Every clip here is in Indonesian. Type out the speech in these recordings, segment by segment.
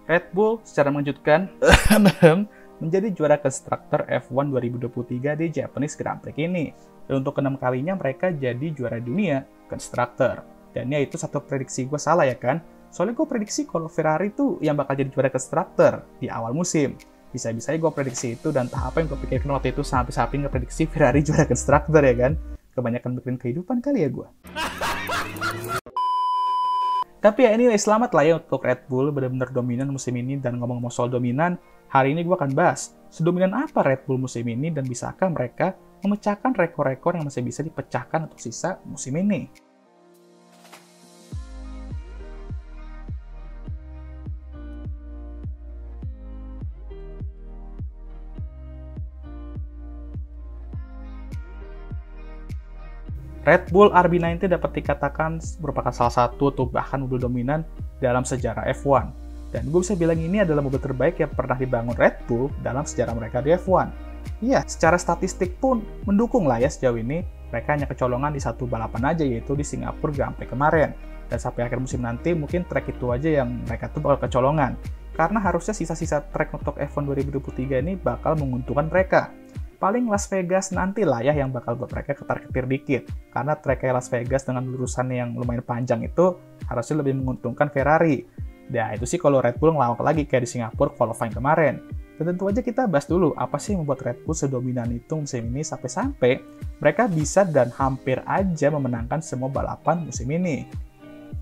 Red Bull secara mengejutkan menjadi juara konstruktor F1 2023 di Japanese Grand Prix ini. Dan untuk keenam kalinya mereka jadi juara dunia konstruktor. Dan ya itu satu prediksi gue salah ya kan? Soalnya gue prediksi kalau Ferrari tuh yang bakal jadi juara konstruktor di awal musim. Bisa-bisanya gue prediksi itu dan entah apa yang gue pikirkan waktu itu sampai ngeprediksi Ferrari juara konstruktor ya kan? Kebanyakan mikirin kehidupan kali ya gue. Tapi ya anyway, selamat lah ya untuk Red Bull benar-benar dominan musim ini. Dan ngomong-ngomong soal dominan, hari ini gue akan bahas sedominan apa Red Bull musim ini dan bisakah mereka memecahkan rekor-rekor yang masih bisa dipecahkan untuk sisa musim ini. Red Bull RB19 dapat dikatakan merupakan salah satu atau bahkan mobil dominan dalam sejarah F1. Dan gue bisa bilang ini adalah mobil terbaik yang pernah dibangun Red Bull dalam sejarah mereka di F1. Iya, secara statistik pun mendukung lah ya sejauh ini. Mereka hanya kecolongan di satu balapan aja, yaitu di Singapura Grand Prix kemarin. Dan sampai akhir musim nanti mungkin track itu aja yang mereka tuh bakal kecolongan. Karena harusnya sisa-sisa track untuk F1 2023 ini bakal menguntungkan mereka. Paling Las Vegas nanti lah ya yang bakal buat mereka ketar-ketir dikit. Karena track kayak Las Vegas dengan lurusan yang lumayan panjang itu harusnya lebih menguntungkan Ferrari. Nah itu sih kalau Red Bull ngelawak lagi kayak di Singapura qualifying kemarin. Dan tentu aja kita bahas dulu apa sih yang membuat Red Bull sedominan itu musim ini sampai-sampai mereka bisa dan hampir aja memenangkan semua balapan musim ini.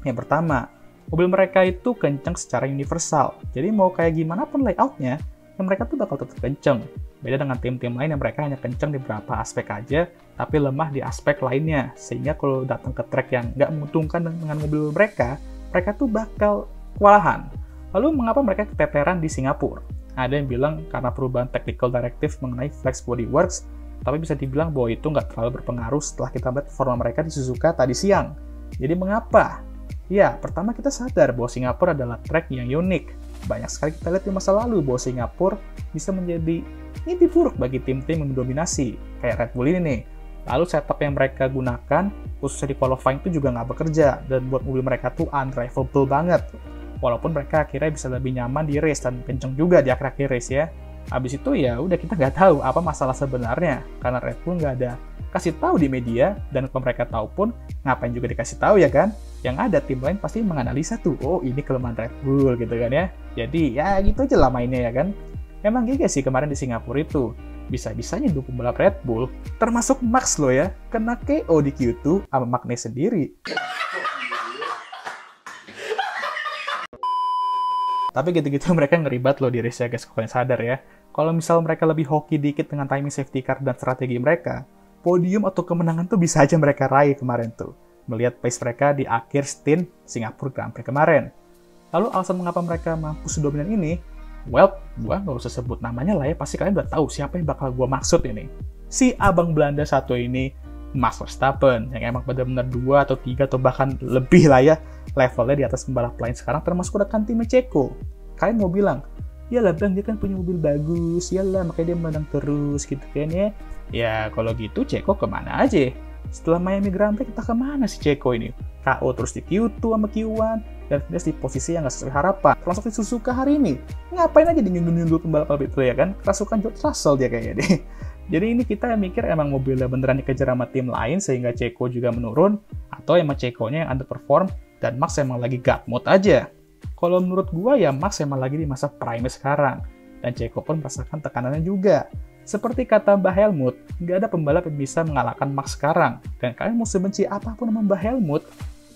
Yang pertama, mobil mereka itu kencang secara universal. Jadi mau kayak gimana pun layoutnya, mereka tuh bakal tetap kencang. Beda dengan tim-tim lain yang mereka hanya kencang di beberapa aspek aja, tapi lemah di aspek lainnya. Sehingga kalau datang ke track yang nggak menguntungkan dengan mobil mereka tuh bakal kewalahan. Lalu mengapa mereka keteteran di Singapura? Ada yang bilang karena perubahan technical directive mengenai flex bodyworks, tapi bisa dibilang bahwa itu nggak terlalu berpengaruh setelah kita melihat performa mereka di Suzuka tadi siang. Jadi mengapa? Ya, pertama kita sadar bahwa Singapura adalah track yang unik. Banyak sekali kita lihat di masa lalu bahwa Singapura bisa menjadi mimpi buruk bagi tim-tim yang mendominasi, kayak Red Bull ini nih. Lalu setup yang mereka gunakan, khususnya di qualifying itu juga nggak bekerja, dan buat mobil mereka tuh undrivable banget. Walaupun mereka akhirnya bisa lebih nyaman di race dan kenceng juga di akhir-akhir race ya. Habis itu ya udah kita nggak tahu apa masalah sebenarnya, karena Red Bull nggak ada kasih tahu di media, dan kalau mereka tahu pun ngapain juga dikasih tahu ya kan? Yang ada tim lain pasti menganalisa tuh, oh ini kelemahan Red Bull gitu kan ya. Jadi ya gitu aja lah mainnya ya kan. Emang giga sih kemarin di Singapura itu. Bisa-bisanya dukung pembalap Red Bull, termasuk Max loh ya, kena KO di Q2 sama Magnus sendiri. Tapi gitu-gitu mereka ngeribat loh di race ya guys, kalian sadar ya. Kalau misal mereka lebih hoki dikit dengan timing safety car dan strategi mereka, podium atau kemenangan tuh bisa aja mereka raih kemarin tuh. Melihat pace mereka di akhir stint Singapura Grand Prix kemarin. Lalu alasan mengapa mereka mampu sedominan ini? Well, gua nggak usah sebut namanya lah ya, pasti kalian udah tahu siapa yang bakal gua maksud ini. Si abang Belanda satu ini, Max Verstappen, yang emang benar-benar 2 atau 3 atau bahkan lebih lah ya, levelnya di atas pembalap lain sekarang termasuk rekan timnya Checo. Kalian mau bilang, ya lah bang, dia kan punya mobil bagus, ya lah makanya dia menang terus gitu kan ya. Ya kalau gitu Checo kemana aja? Setelah Miami Grand Prix kita kemana si Checo ini? KO terus di Q2 sama Q1 dan finish di posisi yang nggak sesuai harapan. Termasuk di Suzuka hari ini. Ngapain aja nyundul pembalap itu ya kan? Kerasukan George Russell dia kayaknya deh. Jadi ini kita mikir emang mobilnya beneran dikejar sama tim lain sehingga Checo juga menurun, atau emang Checo-nya yang underperform dan Max emang lagi god mode aja. Kalau menurut gua ya Max emang lagi di masa prime sekarang dan Checo pun merasakan tekanannya juga. Seperti kata Mbah Helmut, nggak ada pembalap yang bisa mengalahkan Max sekarang. Dan kalian mau sebenci apapun sama Mbah Helmut,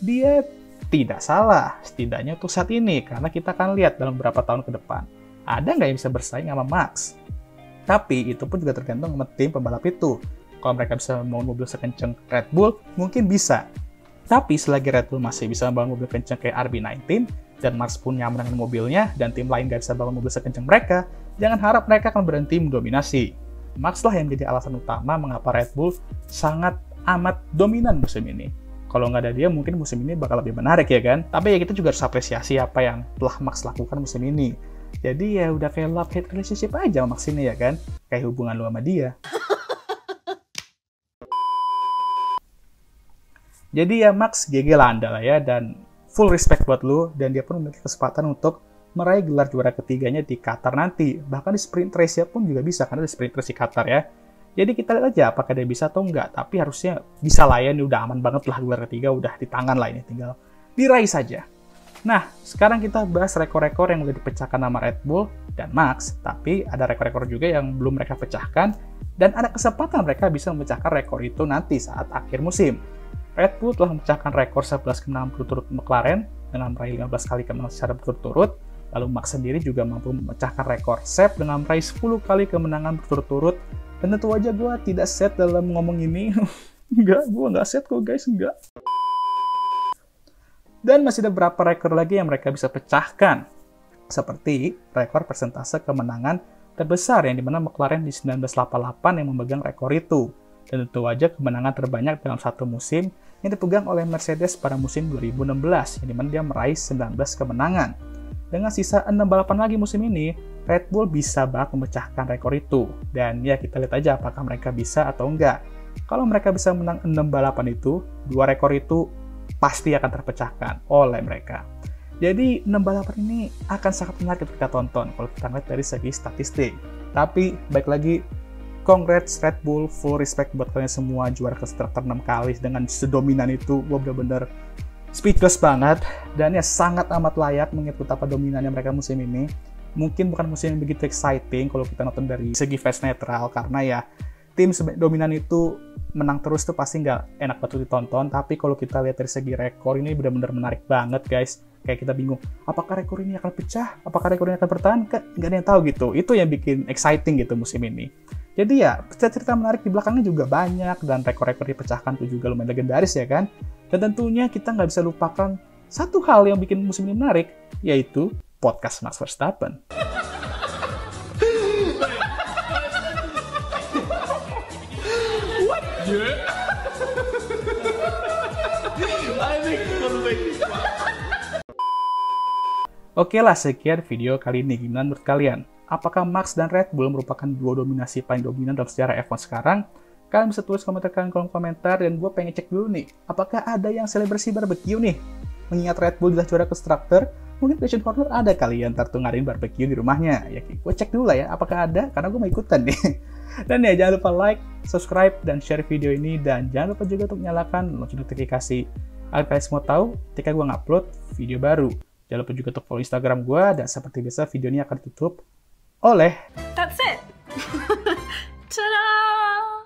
dia tidak salah, setidaknya untuk saat ini, karena kita akan lihat dalam beberapa tahun ke depan. Ada nggak yang bisa bersaing sama Max? Tapi itu pun juga tergantung sama tim pembalap itu. Kalau mereka bisa membangun mobil sekencang Red Bull, mungkin bisa. Tapi selagi Red Bull masih bisa membangun mobil kencang kayak RB19, dan Max pun nyaman dengan mobilnya, dan tim lain nggak bisa bangun mobil sekencang mereka, jangan harap mereka akan berhenti mendominasi. Max lah yang menjadi alasan utama mengapa Red Bull sangat amat dominan musim ini. Kalau nggak ada dia, mungkin musim ini bakal lebih menarik ya kan? Tapi ya kita juga harus apresiasi apa yang telah Max lakukan musim ini. Jadi ya udah kayak love-hate relationship aja sama Max ini ya kan? Kayak hubungan lu sama dia. Jadi ya Max GG lah anda lah ya, dan full respect buat lu, dan dia pun memiliki kesempatan untuk meraih gelar juara ketiganya di Qatar nanti. Bahkan di sprint race pun juga bisa, karena di sprint race di Qatar ya. Jadi kita lihat aja apakah dia bisa atau enggak, tapi harusnya bisa lah ya, ini udah aman banget lah, gelar ketiga udah di tangan lah, ini tinggal diraih saja. Nah, sekarang kita bahas rekor-rekor yang udah dipecahkan sama Red Bull dan Max, tapi ada rekor-rekor juga yang belum mereka pecahkan, dan ada kesempatan mereka bisa memecahkan rekor itu nanti saat akhir musim. Red Bull telah memecahkan rekor 11 kemenangan berturut-turut McLaren dengan meraih 15 kali kemenangan secara berturut-turut, lalu Max sendiri juga mampu memecahkan rekor Seb dengan meraih 10 kali kemenangan berturut-turut. Dan tentu aja gue tidak set dalam ngomong ini. Enggak, gue nggak set kok guys, enggak. Dan masih ada beberapa rekor lagi yang mereka bisa pecahkan. Seperti rekor persentase kemenangan terbesar yang dimana McLaren di 1988 yang memegang rekor itu. Dan tentu aja kemenangan terbanyak dalam satu musim yang dipegang oleh Mercedes pada musim 2016, yang dimana dia meraih 19 kemenangan. Dengan sisa 6 balapan lagi musim ini, Red Bull bisa banget memecahkan rekor itu. Dan ya kita lihat aja apakah mereka bisa atau enggak. Kalau mereka bisa menang 6 balapan itu, 2 rekor itu pasti akan terpecahkan oleh mereka. Jadi 6 balapan ini akan sangat menarik untuk kita tonton kalau kita lihat dari segi statistik. Tapi baik lagi, congrats Red Bull, full respect buat kalian semua, juara konstruktor 6 kali dengan sedominan itu. Gue bener-bener speechless banget, dan ya sangat amat layak mengingat betapa dominannya mereka musim ini. Mungkin bukan musim yang begitu exciting kalau kita nonton dari segi fans netral, karena ya tim dominan itu menang terus tuh pasti nggak enak banget ditonton. Tapi kalau kita lihat dari segi rekor, ini benar-benar menarik banget guys. Kayak kita bingung, apakah rekor ini akan pecah? Apakah rekor ini akan bertahan? Nggak ada yang tahu gitu. Itu yang bikin exciting gitu musim ini. Jadi ya, cerita menarik di belakangnya juga banyak, dan rekor-rekor dipecahkan tuh juga lumayan legendaris ya kan. Dan tentunya kita nggak bisa lupakan satu hal yang bikin musim ini menarik, yaitu podcast Max Verstappen. Oke lah, sekian video kali ini. Gimana menurut kalian? Apakah Max dan Red Bull merupakan duo dominasi paling dominan dalam sejarah F1 sekarang? Kalian bisa tulis komentar kalian kolom komentar, dan gue pengen cek dulu nih, apakah ada yang selebrasi barbecue nih? Mengingat Red Bull udah juara konstruktor, mungkin Christian Horner ada kali yang ntar tuh ngadain barbecue di rumahnya. Ya, gue cek dulu lah ya, apakah ada, karena gue mau ikutan nih. Dan ya, jangan lupa like, subscribe, dan share video ini, dan jangan lupa juga untuk nyalakan lonceng notifikasi agar kalian semua tahu ketika gue ngupload video baru. Jangan lupa juga untuk follow Instagram gue, dan seperti biasa video ini akan ditutup oleh... That's it! Ta-da!